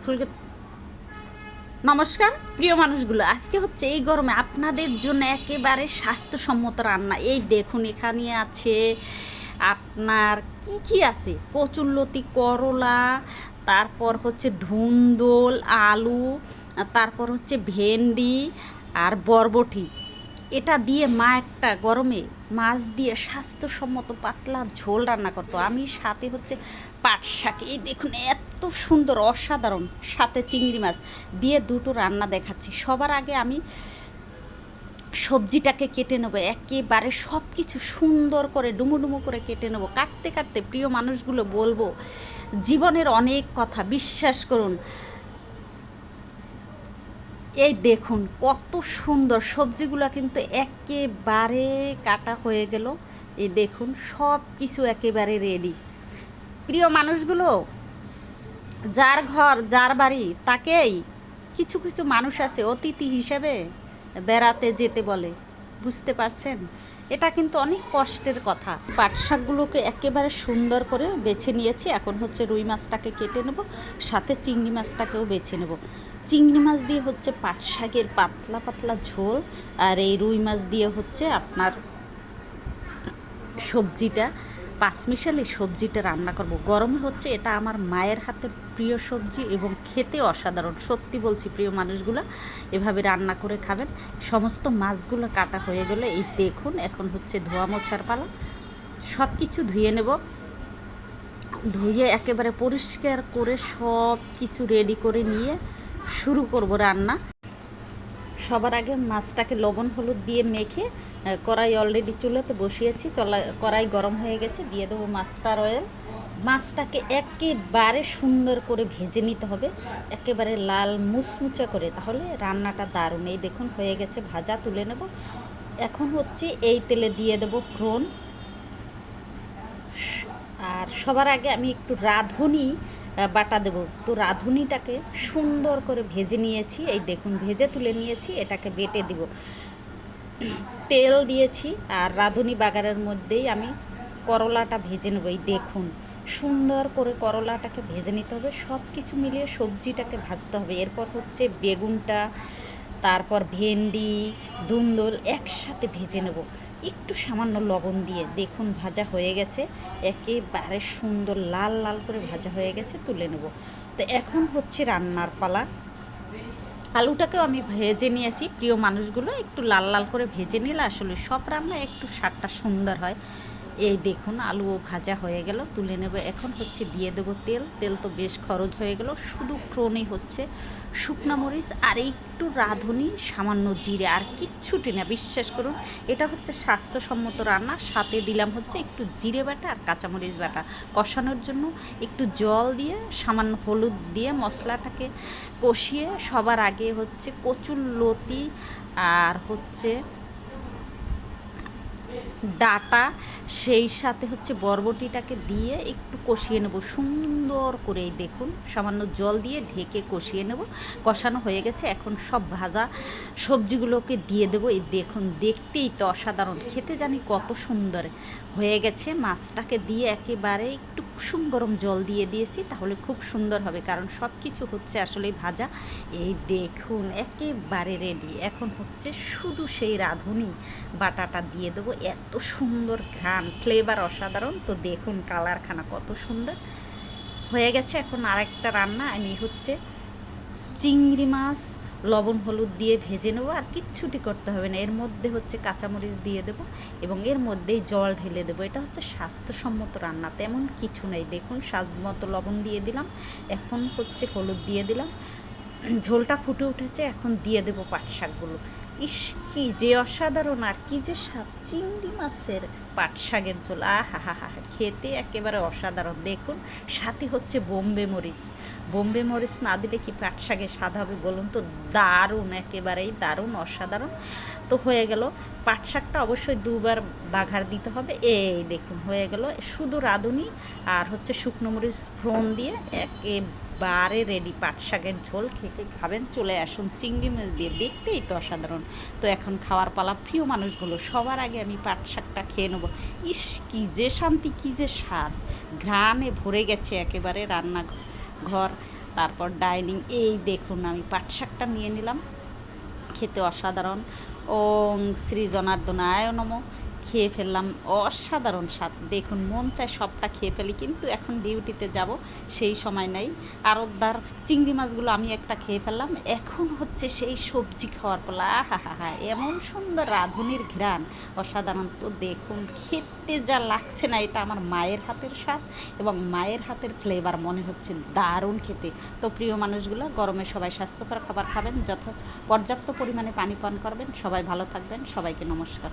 ফুলকে নমস্কার প্রিয় মানুষগুলো, আজকে হচ্ছে এই গরমে আপনাদের জন্য একেবারে স্বাস্থ্যসম্মত রান্না। এই দেখুন, এখানে আছে আপনার কি কি আছে, কচুরলতি, করলা, তারপর হচ্ছে ধুন্দুল, আলু, তারপর হচ্ছে ভেন্ডি আর বরবটি। এটা দিয়ে মা একটা গরমে মাছ দিয়ে স্বাস্থ্যসম্মত পাতলা ঝোল রান্না করতো। আমি সাথে হচ্ছে পাট শাক, এই দেখুন এত সুন্দর অসাধারণ, সাথে চিংড়ি মাছ দিয়ে দুটো রান্না দেখাচ্ছি। সবার আগে আমি সবজিটাকে কেটে নেবো, একেবারে সব কিছু সুন্দর করে ডুমো ডুমো করে কেটে নেবো। কাটতে কাটতে প্রিয় মানুষগুলো বলবো, জীবনের অনেক কথা, বিশ্বাস করুন। এই দেখুন কত সুন্দর সবজিগুলো, কিন্তু একেবারে কাটা হয়ে গেল। এই দেখুন সব কিছু একেবারে রেডি। প্রিয় মানুষগুলো, যার ঘর যার বাড়ি তাকেই কিছু কিছু মানুষ আছে অতিথি হিসেবে বেড়াতে যেতে বলে, বুঝতে পারছেন? এটা কিন্তু অনেক কষ্টের কথা। পাট শাকগুলোকে একেবারে সুন্দর করে বেছে নিয়েছি। এখন হচ্ছে রুই মাছটাকে কেটে নেব, সাথে চিংড়ি মাছটাকেও বেছে নেব। চিংড়ি মাছ দিয়ে হচ্ছে পাট শাকের পাতলা পাতলা ঝোল, আর এই রুই মাছ দিয়ে হচ্ছে আপনার সবজিটা, পাঁচমিশালি সবজিটা রান্না করব। গরমে হচ্ছে এটা আমার মায়ের হাতের প্রিয় সবজি এবং খেতে অসাধারণ। সত্যি বলছি প্রিয় মানুষগুলো, এভাবে রান্না করে খাবেন। সমস্ত মাছগুলো কাটা হয়ে গেলে এই দেখুন, এখন হচ্ছে ধোয়া মোছার পালা। সব কিছু ধুয়ে নেব, ধুয়ে একেবারে পরিষ্কার করে সব কিছু রেডি করে নিয়ে শুরু করব রান্না। সবার আগে মাছটাকে লবণ হলুদ দিয়ে মেখে কড়াই অলরেডি চুলাতে বসিয়েছি। কড়াই গরম হয়ে গেছে, দিয়ে দেবো মাছটার অয়েল। মাছটাকে একেবারে সুন্দর করে ভেজে নিতে হবে, একেবারে লাল মুচমুচে করে, তাহলে রান্নাটা দারুণ। এই দেখুন হয়ে গেছে ভাজা, তুলে নেব। এখন হচ্ছে এই তেলে দিয়ে দেবো ফোড়ন। আর সবার আগে আমি একটু রাঁধুনি বাটা দেবো, তো রাঁধুনিটাকে সুন্দর করে ভেজে নিয়েছি। এই দেখুন ভেজে তুলে নিয়েছি, এটাকে বেটে দিব। তেল দিয়েছি আর রাঁধুনি বাগারের মধ্যেই আমি করলাটা ভেজে নেব। এই দেখুন সুন্দর করে করলাটাকে ভেজে নিতে হবে, সব কিছু মিলিয়ে সবজিটাকে ভাজতে হবে। এরপর হচ্ছে বেগুনটা, তারপর ভেন্ডি, ধুন্দুল একসাথে ভেজে নেব একটু সামান্য লবণ দিয়ে। দেখুন ভাজা হয়ে গেছে, একেবারে সুন্দর লাল লাল করে ভাজা হয়ে গেছে, তুলে নেব। তো এখন হচ্ছে রান্নার পালা। আলুটাকেও আমি ভেজে নিয়েছি। প্রিয় মানুষগুলো, একটু লাল লাল করে ভেজে নিলে আসলে সব রান্না একটু স্বাদটা সুন্দর হয়। এই দেখুন আলুও ভাজা হয়ে গেল, তুলে নেব। এখন হচ্ছে দিয়ে দেবো তেল। তেল তো বেশ খরচ হয়ে গেল। শুধু ফোড়নেই হচ্ছে শুকনা মরিচ আর একটু রাঁধুনি, সামান্য জিরে, আর কিচ্ছুটি না। বিশ্বাস করুন এটা হচ্ছে স্বাস্থ্যসম্মত রান্না। সাথে দিলাম হচ্ছে একটু জিরে বাটা আর কাঁচামরিচ বাটা। কষানোর জন্য একটু জল দিয়ে সামান্য হলুদ দিয়ে মশলাটাকে কষিয়ে সবার আগে হচ্ছে কচুরলতি আর হচ্ছে ডাটা, সেই সাথে হচ্ছে বরবটিটাকে দিয়ে একটু কষিয়ে নেব সুন্দর করে। দেখুন সামান্য জল দিয়ে ঢেকে কষিয়ে নেব। কষানো হয়ে গেছে, এখন সব ভাজা সবজিগুলোকে দিয়ে দেবো। এই দেখুন দেখতেই তো অসাধারণ, খেতে জানি কত সুন্দর হয়ে গেছে। মাছটাকে দিয়ে একেবারে একটু কুসুম গরম জল দিয়ে দিয়েছি, তাহলে খুব সুন্দর হবে, কারণ সব কিছু হচ্ছে আসলে ভাজা। এই দেখুন একেবারে রেডি। এখন হচ্ছে শুধু সেই রাঁধুনি বাটাটা দিয়ে দেবো। এত সুন্দর ঘ্রাণ, ফ্লেভার অসাধারণ। তো দেখুন কালারখানা কত সুন্দর হয়ে গেছে। এখন আরেকটা রান্না আমি হচ্ছে চিংড়ি মাছ লবণ হলুদ দিয়ে ভেজে নেবো, আর কিচ্ছুটি করতে হবে না। এর মধ্যে হচ্ছে কাঁচামরিচ দিয়ে দেবো এবং এর মধ্যেই জল ঢেলে দেবো। এটা হচ্ছে স্বাস্থ্যসম্মত রান্না, তেমন কিছু নেই। দেখুন স্বাদ মতো লবণ দিয়ে দিলাম, এখন হচ্ছে হলুদ দিয়ে দিলাম। ঝোলটা ফুটে উঠেছে, এখন দিয়ে দেবো পাট শাকগুলো। ইস কি যে অসাধারণ, আর কি যে স্বাদ চিংড়ি মাছের পাট শাকের ঝোল, আহা হা হা, খেতে একেবারে অসাধারণ। দেখুন সাথে হচ্ছে বোম্বে মরিচ। বোম্বে মরিচ না দিলে কি পাট শাকের স্বাদ হবে বলুন তো? দারুণ, একেবারেই দারুণ, অসাধারণ। তো হয়ে গেল। পাট শাকটা অবশ্যই দুবার বাঘার দিতে হবে। এই দেখুন হয়ে গেল, শুধু রাঁধুনি আর হচ্ছে শুকনো মরিচ ফোড়ন দিয়ে একেবারে রেডি পাট শাকের ঝোল। খেতে খাবেন, চলে আসুন চিংড়ি মাছ দিয়ে, দেখতেই তো অসাধারণ। তো এখন খাওয়ার পালা। প্রিয় মানুষগুলো, সবার আগে আমি পাট শাকটা খেয়ে নেবো। ইস কি যে শান্তি, কি যে স্বাদ, ঘ্রাণে ভরে গেছে একেবারে রান্নাঘর। তারপর ডাইনিং, এই দেখুন আমি পাট শাকটা নিয়ে নিলাম, খেতে অসাধারণ। ওং শ্রী জনার্দনায় নমঃ। খেয়ে ফেললাম, অসাধারণ স্বাদ। দেখুন মন চায় সবটা খেয়ে ফেলি, কিন্তু এখন ডিউটিতে যাব, সেই সময় নেই। আরতদার চিংড়ি মাছগুলো আমি একটা খেয়ে ফেললাম, এখন হচ্ছে সেই সবজি খাওয়ার পালা। হা হা হা, এমন সুন্দর রাঁধুনির ঘ্রাণ, অসাধারণ। তো দেখুন খেতে যা লাগছে না, এটা আমার মায়ের হাতের স্বাদ এবং মায়ের হাতের ফ্লেভার, মনে হচ্ছে দারুণ খেতে। তো প্রিয় মানুষগুলো, গরমে সবাই স্বাস্থ্যকর খাবার খাবেন, পর্যাপ্ত পরিমাণে পানি পান করবেন। সবাই ভালো থাকবেন, সবাইকে নমস্কার।